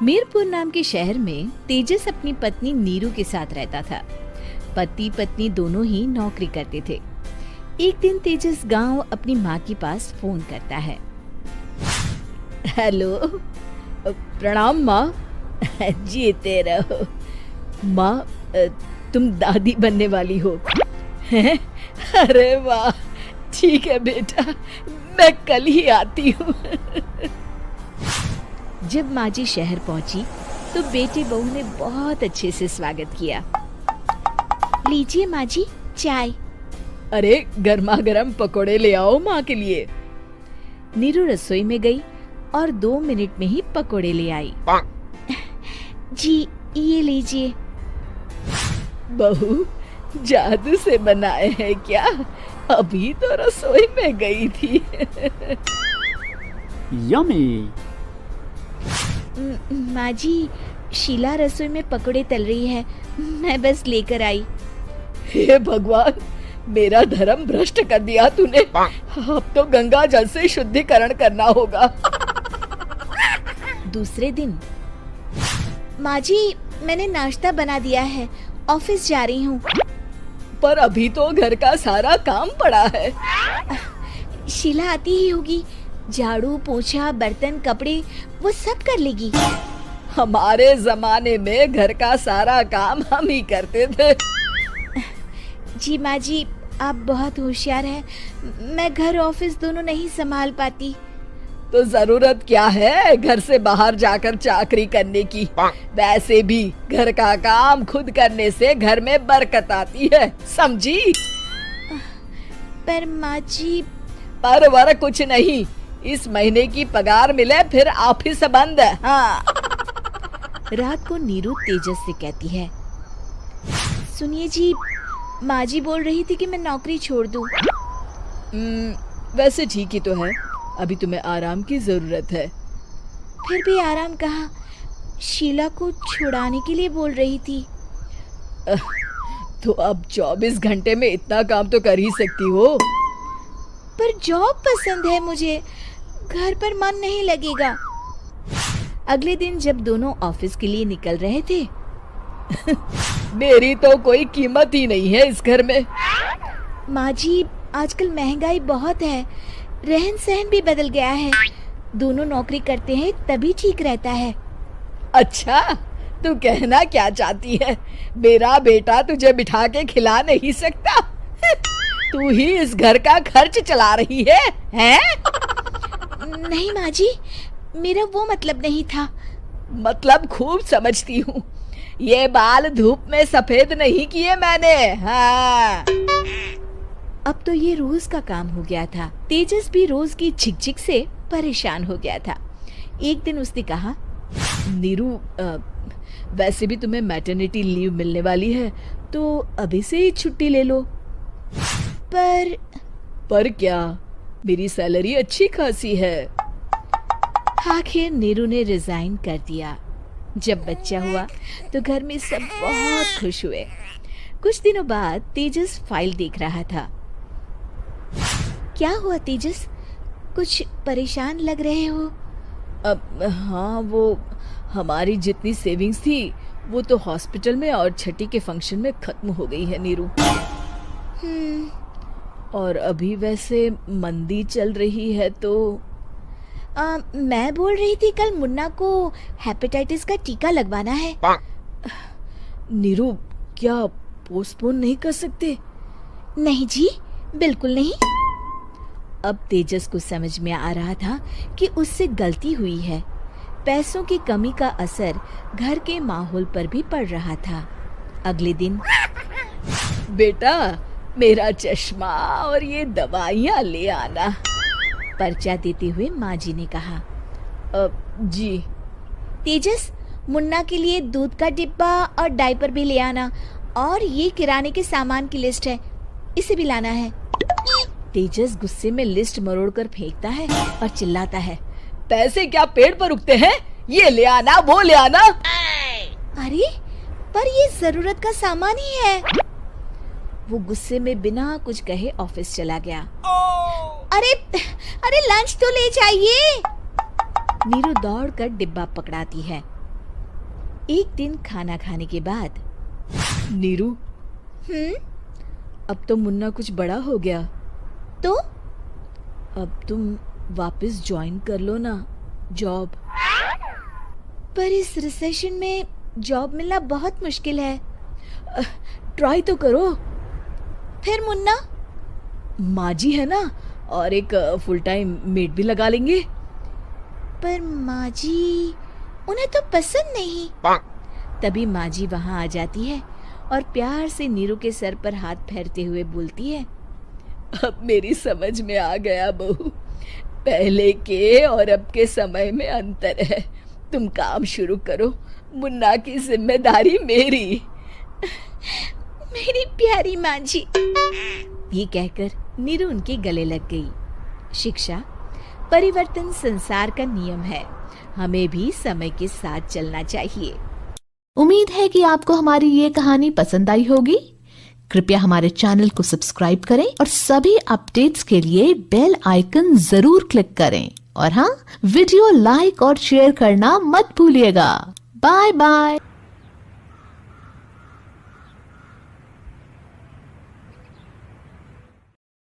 मीरपुर नाम के शहर में तेजस अपनी पत्नी नीरू के साथ रहता था। पति पत्नी दोनों ही नौकरी करते थे। एक दिन तेजस गांव अपनी माँ के पास फोन करता है। हेलो, प्रणाम माँ। जीते रहो माँ, तुम दादी बनने वाली हो हैं? अरे वाह, ठीक है बेटा, मैं कल ही आती हूँ। जब माँ जी शहर पहुंची तो बेटे बहू ने बहुत अच्छे से स्वागत किया। लीजिए माँ जी चाय। अरे गर्मा गर्म पकोड़े ले आओ माँ के लिए। नीरू रसोई में गई और 2 मिनट में ही पकोड़े ले आई। जी ये लीजिए। बहू जादू से बनाए हैं क्या? अभी तो रसोई में गई थी। यम्मी। माँ जी, शीला रसोई में पकोड़े तल रही है, मैं बस लेकर आई। हे भगवान, मेरा धर्म भ्रष्ट कर दिया तूने। अब तो गंगा जल से शुद्धिकरण करना होगा। दूसरे दिन, माँ जी मैंने नाश्ता बना दिया है, ऑफिस जा रही हूँ। पर अभी तो घर का सारा काम पड़ा है। शीला आती ही होगी, झाड़ू पोछा बर्तन कपड़े वो सब कर लेगी। हमारे जमाने में घर का सारा काम हम ही करते थे। जी माँ जी, आप बहुत होशियार हैं, मैं घर ऑफिस दोनों नहीं संभाल पाती। तो जरूरत क्या है घर से बाहर जाकर चाकरी करने की? वैसे भी घर का काम खुद करने से घर में बरकत आती है, समझी? पर माँ जी। पर वर कुछ नहीं, इस महीने की पगार मिले फिर ऑफिस बंद। हाँ। रात को नीरू तेजस से कहती है, सुनिए जी, माँ जी बोल रही थी कि मैं नौकरी छोड़ दूं। वैसे ठीक ही तो है, अभी तुम्हें आराम की जरूरत है। फिर भी आराम कहाँ, शीला को छुड़ाने के लिए बोल रही थी। तो अब 24 घंटे में इतना काम तो कर ही सकती हो। पर जॉब पसंद है मुझे, घर पर मन नहीं लगेगा। अगले दिन जब दोनों ऑफिस के लिए निकल रहे थे, मेरी तो कोई कीमत ही नहीं है इस घर में। माँ जी, आजकल महंगाई बहुत है, रहन सहन भी बदल गया है, दोनों नौकरी करते हैं तभी ठीक रहता है। अच्छा, तू कहना क्या चाहती है? मेरा बेटा तुझे बिठा के खिला नहीं सकता? तू ही इस घर का खर्च चला रही है, हैं? नहीं माँ जी, मेरा वो मतलब नहीं था। मतलब खूब समझती हूँ, ये बाल धूप में सफेद नहीं किए मैंने। हाँ। अब तो ये रोज का काम हो गया था। तेजस भी रोज की झिकझिक से परेशान हो गया था। एक दिन उसने कहा, नीरू, वैसे भी तुम्हें मैटरनिटी लीव मिलने वाली है, तो अभी से ही छुट्टी ले लो। पर क्या, मेरी सैलरी अच्छी खासी है। आखिर नीरू ने रिजाइन कर दिया। जब बच्चा हुआ तो घर में सब बहुत खुश हुए। कुछ दिनों बाद तेजस फाइल देख रहा था। क्या हुआ तेजस, कुछ परेशान लग रहे हो? हाँ, वो हमारी जितनी सेविंग्स थी वो तो हॉस्पिटल में और छठी के फंक्शन में खत्म हो गई है नीरू। और अभी वैसे मंदी चल रही है तो मैं बोल रही थी कल मुन्ना को हेपेटाइटिस का टीका लगवाना है। नीरू, क्या पोस्टपोन नहीं कर सकते? नहीं जी, बिल्कुल नहीं। अब तेजस को समझ में आ रहा था कि उससे गलती हुई है। पैसों की कमी का असर घर के माहौल पर भी पड़ रहा था। अगले दिन, बेटा मेरा चश्मा और ये दवाइयाँ ले आना, पर्चा देते हुए माँ जी ने कहा। जी। तेजस, मुन्ना के लिए दूध का डिब्बा और डायपर भी ले आना, और ये किराने के सामान की लिस्ट है, इसे भी लाना है। तेजस गुस्से में लिस्ट मरोड़कर फेंकता है और चिल्लाता है, पैसे क्या पेड़ पर उगते हैं? ये ले आना, वो ले आना। अरे पर ये जरूरत का सामान ही है। वो गुस्से में बिना कुछ कहे ऑफिस चला गया। अरे लंच तो ले जाइए। नीरू दौड़कर डिब्बा पकड़ाती है। एक दिन खाना खाने के बाद, नीरू, हम्म, अब तो मुन्ना कुछ बड़ा हो गया, तो अब तुम वापस ज्वाइन कर लो ना जॉब। पर इस रिसेशन में जॉब मिलना बहुत मुश्किल है। ट्राई तो करो। फिर मुन्ना? माँ जी है ना, और एक फुल टाइम मेड भी लगा लेंगे। पर माँ जी, उन्हें तो पसंद नहीं। तभी माँ जी वहाँ आ जाती है और प्यार से नीरू के सर पर हाथ फेरते हुए बोलती है, अब मेरी समझ में आ गया बहू, पहले के और अब के समय में अंतर है। तुम काम शुरू करो, मुन्ना की जिम्मेदारी मेरी। मेरी प्यारी माँ जी। ये कहकर नीरू उनके गले लग गई। शिक्षा, परिवर्तन संसार का नियम है, हमें भी समय के साथ चलना चाहिए। उम्मीद है कि आपको हमारी ये कहानी पसंद आई होगी। कृपया हमारे चैनल को सब्सक्राइब करें और सभी अपडेट्स के लिए बेल आइकन जरूर क्लिक करें। और हाँ, वीडियो लाइक और शेयर करना मत भूलिएगा। Bye bye.